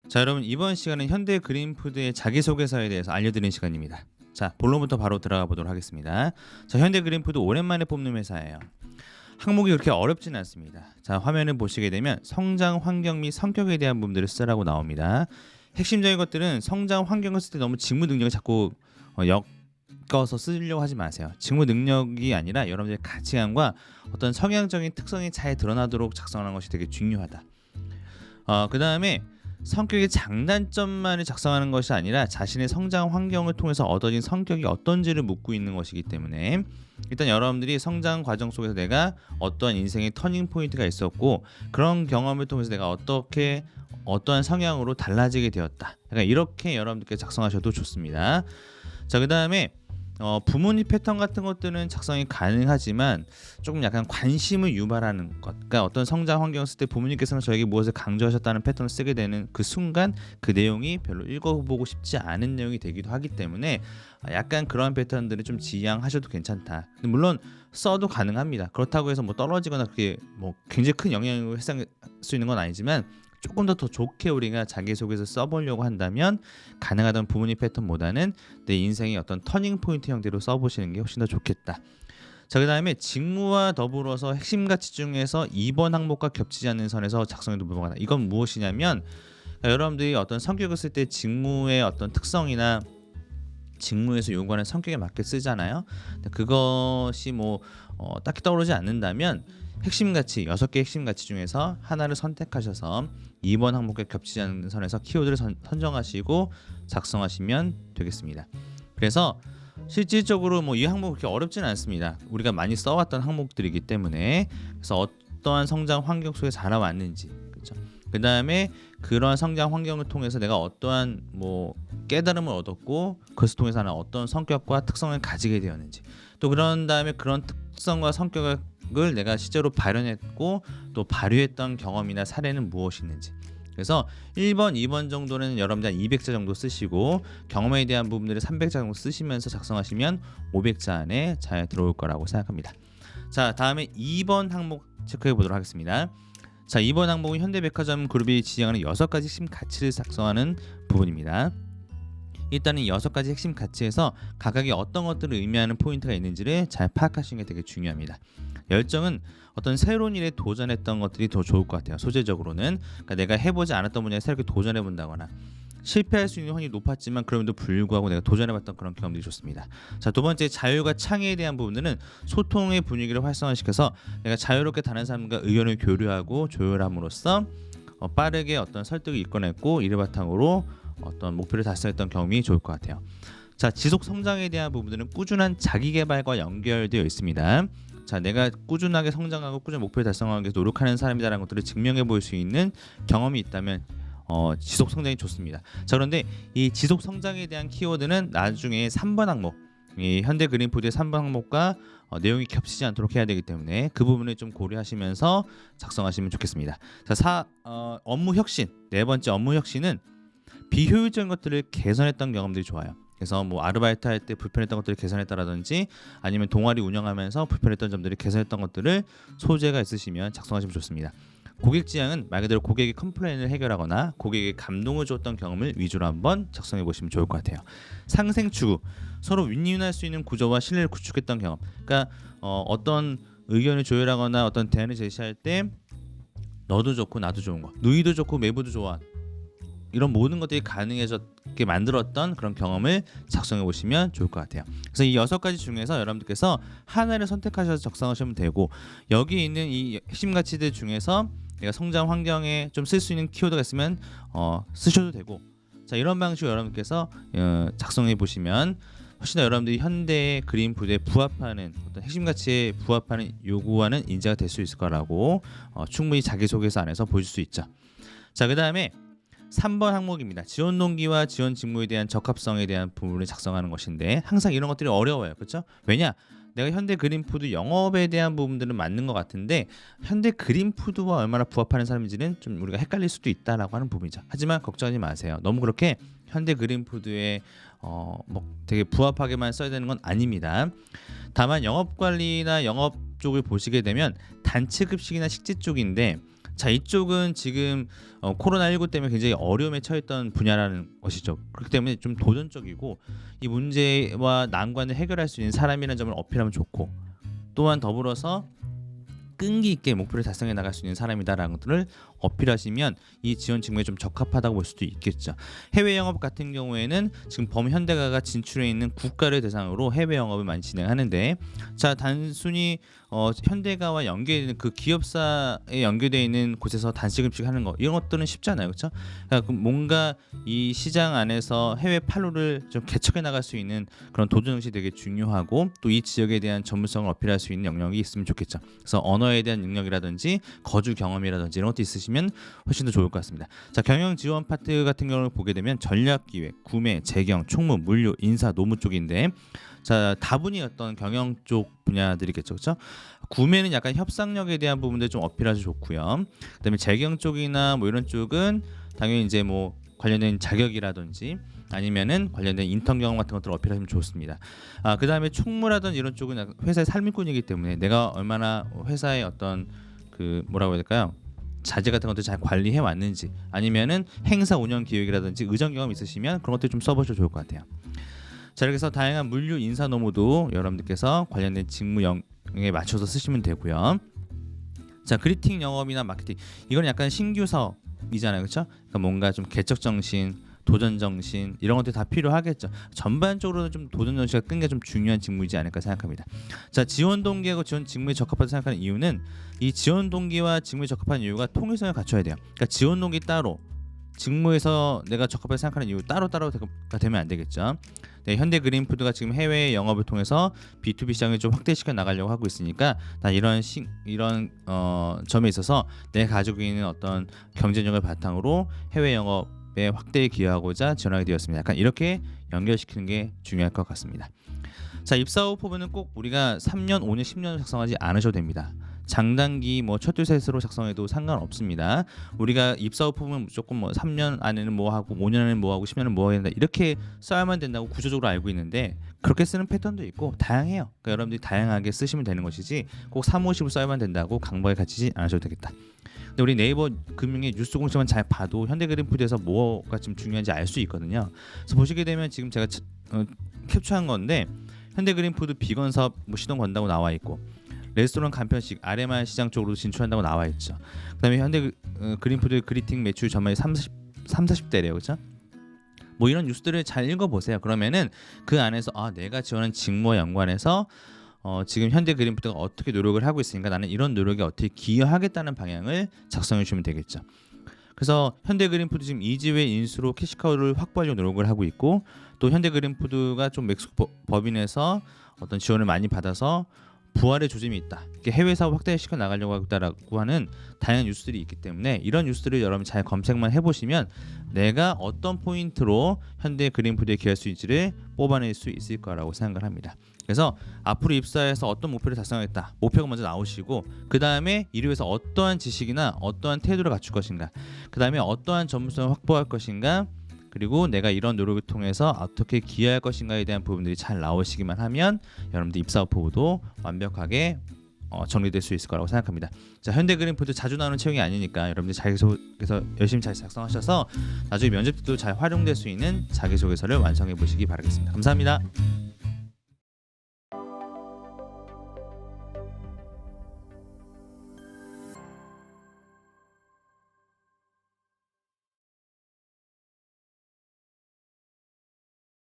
자, 여러분 이번 시간은 현대 그린푸드의 자기소개서에 대해서 알려드리는 시간입니다. 자, 본론부터 바로 들어가 보도록 하겠습니다. 자, 현대 그린푸드 오랜만에 뽑는 회사예요. 항목이 그렇게 어렵지는 않습니다. 자, 화면을 보시게 되면 성장 환경 및 성격에 대한 부분들을 쓰라고 나옵니다. 핵심적인 것들은 성장 환경을 쓸 때 너무 직무 능력을 자꾸 엮어서 쓰려고 하지 마세요. 직무 능력이 아니라 여러분들의 가치관과 어떤 성향적인 특성이 잘 드러나도록 작성하는 것이 되게 중요하다. 그 다음에 성격의 장단점만을 작성하는 것이 아니라 자신의 성장 환경을 통해서 얻어진 성격이 어떤지를 묻고 있는 것이기 때문에 일단 여러분들이 성장 과정 속에서 내가 어떠한 인생의 터닝 포인트가 있었고 그런 경험을 통해서 내가 어떻게 어떠한 성향으로 달라지게 되었다. 그러니까 이렇게 여러분들께 작성하셔도 좋습니다. 자, 그 다음에 부모님 패턴 같은 것들은 작성이 가능하지만 조금 약간 관심을 유발하는 것, 그러니까 어떤 성장 환경을 쓸 때 부모님께서는 저에게 무엇을 강조하셨다는 패턴을 쓰게 되는 그 순간 그 내용이 별로 읽어보고 싶지 않은 내용이 되기도 하기 때문에 약간 그런 패턴들은 좀 지양하셔도 괜찮다. 물론 써도 가능합니다. 그렇다고 해서 뭐 떨어지거나 그게 뭐 굉장히 큰 영향을 회상할 수 있는 건 아니지만 조금 더 좋게 우리가 자기소개서 써보려고 한다면 가능하던 부모님 패턴보다는 내 인생의 어떤 터닝 포인트 형태로 써보시는 게 훨씬 더 좋겠다. 자, 그 다음에 직무와 더불어서 핵심 가치 중에서 2번 항목과 겹치지 않는 선에서 작성해도 무방하다. 이건 무엇이냐면 여러분들이 어떤 성격을 쓸 때 직무의 어떤 특성이나 직무에서 요구하는 성격에 맞게 쓰잖아요. 그것이 딱히 떠오르지 않는다면 핵심 가치 6개 핵심 가치 중에서 하나를 선택하셔서 2번 항목에 겹치지 않는 선에서 키워드를 선정하시고 작성하시면 되겠습니다. 그래서 실질적으로 이 항목 그렇게 어렵지는 않습니다. 우리가 많이 써왔던 항목들이기 때문에 그래서 어떠한 성장 환경 속에 자라왔는지, 그렇죠? 그 다음에 그러한 성장 환경을 통해서 내가 어떠한 깨달음을 얻었고 그것을 통해서 나는 어떤 성격과 특성을 가지게 되었는지, 또 그런 다음에 그런 특성과 성격을 내가 실제로 발현했고 또 발휘했던 경험이나 사례는 무엇이 있는지. 그래서 1번, 2번 정도는 여러분들 한 200자 정도 쓰시고 경험에 대한 부분들을 300자 정도 쓰시면서 작성하시면 500자 안에 잘 들어올 거라고 생각합니다. 자, 다음에 2번 항목 체크해 보도록 하겠습니다. 자, 2번 항목은 현대백화점 그룹이 지향하는 6가지 핵심 가치를 작성하는 부분입니다. 일단은 6가지 핵심 가치에서 각각이 어떤 것들을 의미하는 포인트가 있는지를 잘 파악하시는 게 되게 중요합니다. 열정은 어떤 새로운 일에 도전했던 것들이 더 좋을 것 같아요. 소재적으로는 그러니까 내가 해보지 않았던 분야에 새롭게 도전해 본다거나 실패할 수 있는 확률이 높았지만 그럼에도 불구하고 내가 도전해봤던 그런 경험들이 좋습니다. 자, 두 번째 자유가 창의에 대한 부분은 소통의 분위기를 활성화시켜서 내가 자유롭게 다른 사람과 의견을 교류하고 조율함으로써 빠르게 어떤 설득을 이끌어냈고 이를 바탕으로 어떤 목표를 달성했던 경험이 좋을 것 같아요. 자, 지속 성장에 대한 부분들은 꾸준한 자기 개발과 연결되어 있습니다. 자, 내가 꾸준하게 성장하고 꾸준히 목표를 달성하기 위해서 노력하는 사람이라는 것들을 증명해 볼 수 있는 경험이 있다면 지속 성장이 좋습니다. 자, 그런데 이 지속 성장에 대한 키워드는 나중에 3번 항목, 이 현대 그린푸드의 3번 항목과 내용이 겹치지 않도록 해야 되기 때문에 그 부분을 좀 고려하시면서 작성하시면 좋겠습니다. 자, 업무 혁신, 네 번째 업무 혁신은 비효율적인 것들을 개선했던 경험들이 좋아요. 그래서 아르바이트 할 때 불편했던 것들을 개선했다라든지 아니면 동아리 운영하면서 불편했던 점들을 개선했던 것들을 소재가 있으시면 작성하시면 좋습니다. 고객 지향은 말 그대로 고객의 컴플레인을 해결하거나 고객에게 감동을 줬던 경험을 위주로 한번 작성해 보시면 좋을 것 같아요. 상생 추구, 서로 윈윈할 수 있는 구조와 신뢰를 구축했던 경험. 그러니까 어떤 의견을 조율하거나 어떤 대안을 제시할 때 너도 좋고 나도 좋은 거, 누이도 좋고 매부도 좋아, 이런 모든 것들이 가능해졌게 만들었던 그런 경험을 작성해 보시면 좋을 것 같아요. 그래서 이 6가지 중에서 여러분들께서 하나를 선택하셔서 작성하시면 되고, 여기 있는 이 핵심 가치들 중에서 내가 성장 환경에 좀 쓸 수 있는 키워드가 있으면 쓰셔도 되고, 자, 이런 방식으로 여러분께서 작성해 보시면 훨씬 더 여러분들이 현대의 그린푸드에 부합하는 어떤 핵심 가치에 부합하는 요구하는 인재가 될 수 있을 거라고 충분히 자기소개서 안에서 보실 수 있죠. 자, 그 다음에 3번 항목입니다. 지원 동기와 지원 직무에 대한 적합성에 대한 부분을 작성하는 것인데 항상 이런 것들이 어려워요. 그렇죠? 왜냐? 내가 현대 그린푸드 영업에 대한 부분들은 맞는 것 같은데 현대 그린푸드와 얼마나 부합하는 사람인지는 좀 우리가 헷갈릴 수도 있다라고 하는 부분이죠. 하지만 걱정하지 마세요. 너무 그렇게 현대 그린푸드에 되게 부합하게만 써야 되는 건 아닙니다. 다만 영업 관리나 영업 쪽을 보시게 되면 단체 급식이나 식지 쪽인데 자, 이쪽은 지금 코로나19 때문에 굉장히 어려움에 처했던 분야라는 것이죠. 그렇기 때문에 좀 도전적이고 이 문제와 난관을 해결할 수 있는 사람이라는 점을 어필하면 좋고, 또한 더불어서 끈기 있게 목표를 달성해 나갈 수 있는 사람이다라는 것들을 어필하시면 이 지원 직무에 좀 적합하다고 볼 수도 있겠죠. 해외 영업 같은 경우에는 지금 범현대가가 진출해 있는 국가를 대상으로 해외 영업을 많이 진행하는데, 자, 단순히 현대가와 연계되는 그 기업사에 연계되어 있는 곳에서 단식음식 하는 거, 이런 것들은 쉽잖아요, 그렇죠? 그러니까 뭔가 이 시장 안에서 해외 판로를 좀 개척해 나갈 수 있는 그런 도전의식이 되게 중요하고, 또 이 지역에 대한 전문성을 어필할 수 있는 영역이 있으면 좋겠죠. 그래서 언어에 대한 능력이라든지 거주 경험이라든지 이런 것도 있으시면 훨씬 더 좋을 것 같습니다. 자, 경영 지원 파트 같은 경우를 보게 되면 전략기획, 구매, 재경, 총무, 물류, 인사, 노무 쪽인데, 자, 다분히 어떤 경영 쪽 분야들이겠죠, 그렇죠? 구매는 약간 협상력에 대한 부분들 좀 어필하셔도 좋고요. 그다음에 재경 쪽이나 뭐 이런 쪽은 당연히 이제 뭐 관련된 자격이라든지 아니면은 관련된 인턴 경험 같은 것들을 어필하시면 좋습니다. 그다음에 총무라든지 이런 쪽은 회사의 삶이꾼이기 때문에 내가 얼마나 회사의 어떤 그 뭐라고 해야 될까요? 자재 같은 것들 잘 관리해 왔는지, 아니면은 행사 운영 기획이라든지 의전 경험 있으시면 그런 것들 좀 써보셔도 좋을 것 같아요. 자, 그래서 다양한 물류, 인사, 노무도 여러분들께서 관련된 직무 영역에 맞춰서 쓰시면 되고요. 자, 그리팅 영업이나 마케팅, 이건 약간 신규 사업이잖아요, 그렇죠? 그러니까 뭔가 좀 개척 정신, 도전 정신 이런 것들 다 필요하겠죠. 전반적으로는 좀 도전 정신과 끈기가 좀 중요한 직무이지 않을까 생각합니다. 자, 지원 동기하고 지원 직무에 적합하다고 생각하는 이유는, 이 지원 동기와 직무에 적합한 이유가 통일성을 갖춰야 돼요. 그러니까 지원 동기 따로, 직무에서 내가 적합하다고 생각하는 이유 따로가 되면 안 되겠죠. 네, 현대 그린푸드가 지금 해외 영업을 통해서 B2B 시장을 좀 확대시켜 나가려고 하고 있으니까 이런 점에 있어서 내가 가지고 있는 어떤 경쟁력을 바탕으로 해외 영업에 확대에 기여하고자 지원하게 되었습니다. 약간 이렇게 연결시키는 게 중요할 것 같습니다. 자, 입사 후 포부는 꼭 우리가 3년, 5년, 10년 작성하지 않으셔도 됩니다. 장단기 뭐 첫둘셋으로 작성해도 상관없습니다. 우리가 입사 후 포부는 무조건 뭐 3년 안에는 뭐 하고 5년 안에는 뭐 하고 10년은 뭐 해야 된다, 이렇게 써야만 된다고 구조적으로 알고 있는데, 그렇게 쓰는 패턴도 있고 다양해요. 그러니까 여러분들이 다양하게 쓰시면 되는 것이지 꼭 3, 50을 써야만 된다고 강박에 갇히지 않으셔도 되겠다. 근데 우리 네이버 금융의 뉴스 공시만 잘 봐도 현대그린푸드에서 뭐가 좀 중요한지 알 수 있거든요. 그래서 보시게 되면 지금 제가 캡처한 건데, 현대그린푸드 비건 사업 뭐 시동 건다고 나와 있고, 레스토랑 간편식 RMR 시장 쪽으로 진출한다고 나와 있죠. 그다음에 현대 그린푸드 그리팅 매출 전망이 30-40대래요, 그렇죠? 뭐 이런 뉴스들을 잘 읽어보세요. 그러면은 그 안에서 내가 지원한 직무와 연관해서 지금 현대 그린푸드가 어떻게 노력을 하고 있으니까 나는 이런 노력에 어떻게 기여하겠다는 방향을 작성해 주면 되겠죠. 그래서 현대 그린푸드 지금 이지회 인수로 캐시카우를 확보하려고 노력을 하고 있고, 또 현대 그린푸드가 좀 멕시코 법인에서 어떤 지원을 많이 받아서 부활의 조짐이 있다, 이렇게 해외 사업 확대시켜 나가려고 하겠다라고 하는 다양한 뉴스들이 있기 때문에, 이런 뉴스들을 여러분 잘 검색만 해보시면 내가 어떤 포인트로 현대 그린푸드에 기여할 수 있는지를 뽑아낼 수 있을 거라고 생각을 합니다. 그래서 앞으로 입사해서 어떤 목표를 달성하겠다, 목표가 먼저 나오시고, 그 다음에 이를 위해서 어떠한 지식이나 어떠한 태도를 갖출 것인가, 그 다음에 어떠한 전문성을 확보할 것인가, 그리고 내가 이런 노력을 통해서 어떻게 기여할 것인가에 대한 부분들이 잘 나오시기만 하면 여러분들 입사 후 포부도 완벽하게 정리될 수 있을 거라고 생각합니다. 자, 현대 그린푸드 자주 나오는 채용이 아니니까 여러분들 자기소개서 열심히 잘 작성하셔서 나중에 면접 때도 잘 활용될 수 있는 자기소개서를 완성해 보시기 바라겠습니다. 감사합니다.